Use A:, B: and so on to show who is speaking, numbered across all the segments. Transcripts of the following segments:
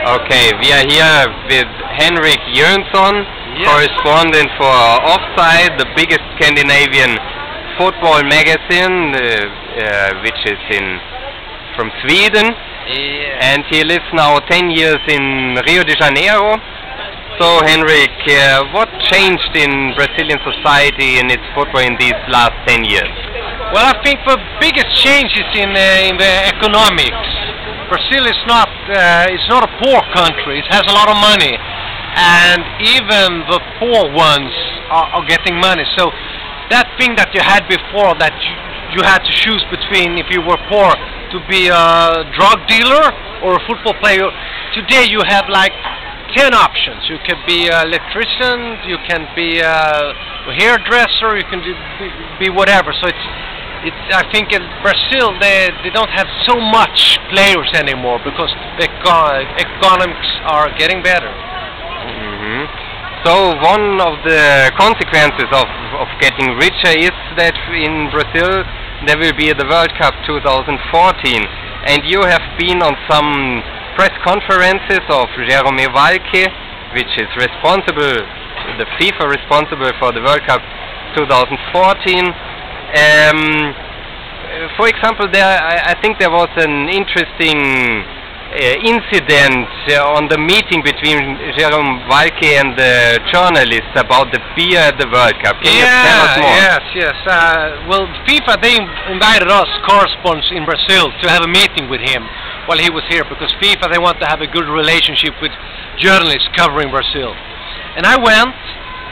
A: Okay, we are here with Henrik,
B: yes.
A: correspondent for Offside, the biggest Scandinavian football magazine, which is from Sweden.
B: Yeah.
A: And he lives now 10 years in Rio de Janeiro. So, Henrik, what changed in Brazilian society and its football in these last 10 years?
B: Well, I think the biggest change is in the economics. Brazil is not a poor country. It has a lot of money, and even the poor ones are getting money. So that thing that you had before, that you had to choose between, if you were poor, to be a drug dealer or a football player, today you have like 10 options. You can be an electrician, you can be a hairdresser, you can be whatever. So I think in Brazil they don't have so much players anymore because the economics are getting better.
A: Mm-hmm. So one of the consequences of getting richer is that in Brazil there will be the World Cup 2014, and you have been on some press conferences of Jerome Valcke, which is the FIFA responsible for the World Cup 2014. For example, I think there was an interesting incident on the meeting between Jerome Valcke and the journalists about the beer at the World Cup. Can you tell us more?
B: Yes. Well, FIFA, they invited us correspondents in Brazil to have a meeting with him while he was here, because FIFA, they want to have a good relationship with journalists covering Brazil. And I went,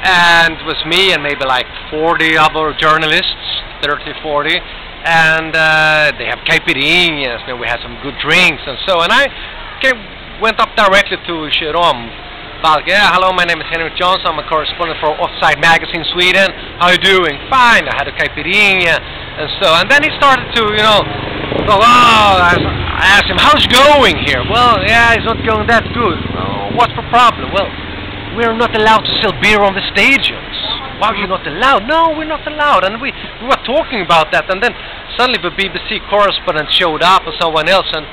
B: and it was me and maybe like 40 other journalists, 30, 40, and they have caipirinhas, and we had some good drinks and so, and I went up directly to Jerome Valcke. Yeah, hello, my name is Henrik Johnson, I'm a correspondent for Offside magazine Sweden. How are you doing? Fine, I had a caipirinha and so, and then he started to, I asked him, how's it going here? Well, yeah, it's not going that good. What's the problem? Well, we're not allowed to sell beer on the stadiums. Why are you not allowed? No, we're not allowed. And we were talking about that, and then suddenly the BBC correspondent showed up or someone else, and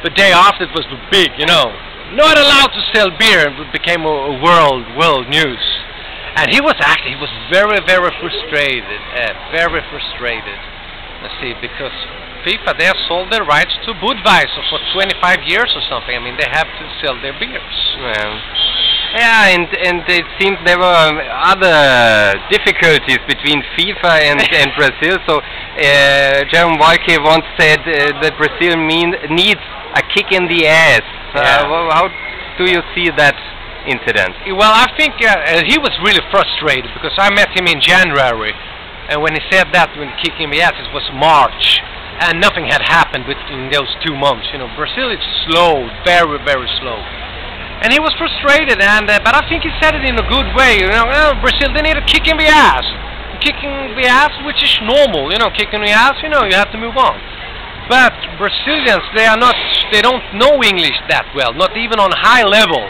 B: the day after it was the big, not allowed to sell beer, and it became a world news. And he was very, very frustrated, Let's see, because FIFA, they have sold their rights to Budweiser for 25 years or something. I mean, they have to sell their beers.
A: Yeah, and it seems there were other difficulties between FIFA and Brazil. So Jerome Valcke once said that Brazil needs a kick in the ass. How do you see that incident?
B: Well, I think he was really frustrated, because I met him in January, and when he said that, when kicking the ass, it was March, and nothing had happened between those 2 months. Brazil is slow, very, very slow. And he was frustrated, but I think he said it in a good way. Brazil, they need a kick in the ass. Kicking the ass, which is normal. Kicking the ass, you have to move on. But Brazilians, they don't know English that well, not even on high level.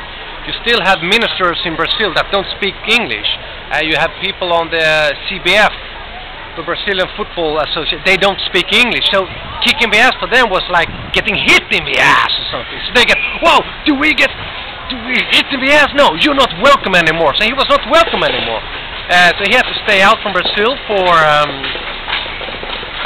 B: You still have ministers in Brazil that don't speak English. You have people on the CBF, the Brazilian Football Association, they don't speak English, so kicking the ass for them was like getting hit in the ass or something. So they get, whoa, do we hit in the ass? No, you're not welcome anymore. So he was not welcome anymore. So he had to stay out from Brazil for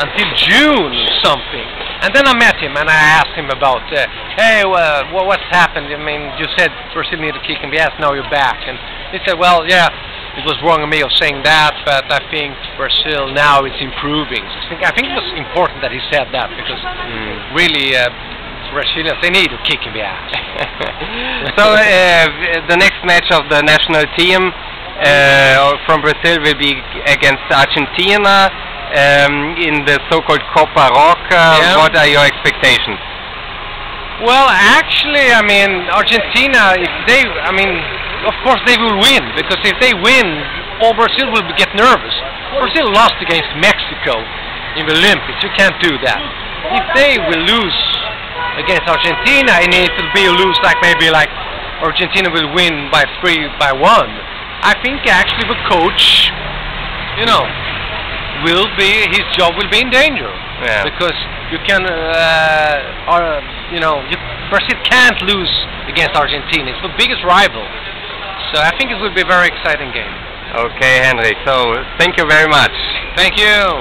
B: until June or something. And then I met him and I asked him about, hey, what's happened? I mean, you said Brazil needed a kick in the ass, now you're back. And he said, well, yeah, it was wrong of me of saying that, but I think Brazil now is improving. I think it was important that he said that, because really Brazilians, they need a kick in the ass.
A: So the next match of the national team from Brazil will be against Argentina in the so-called Copa Roca.
B: Yeah.
A: What are your expectations?
B: Well, actually, I mean, Argentina, of course they will win, because if they win, all Brazil will get nervous. Brazil lost against Mexico in the Olympics. You can't do that. If they will lose against Argentina, and it will be a lose maybe Argentina will win by 3-1, I think actually the coach, his job will be in danger.
A: Yeah.
B: Because you can, Brazil can't lose against Argentina. It's the biggest rival. So I think it will be a very exciting game.
A: Okay, Henrik. So thank you very much.
B: Thank you.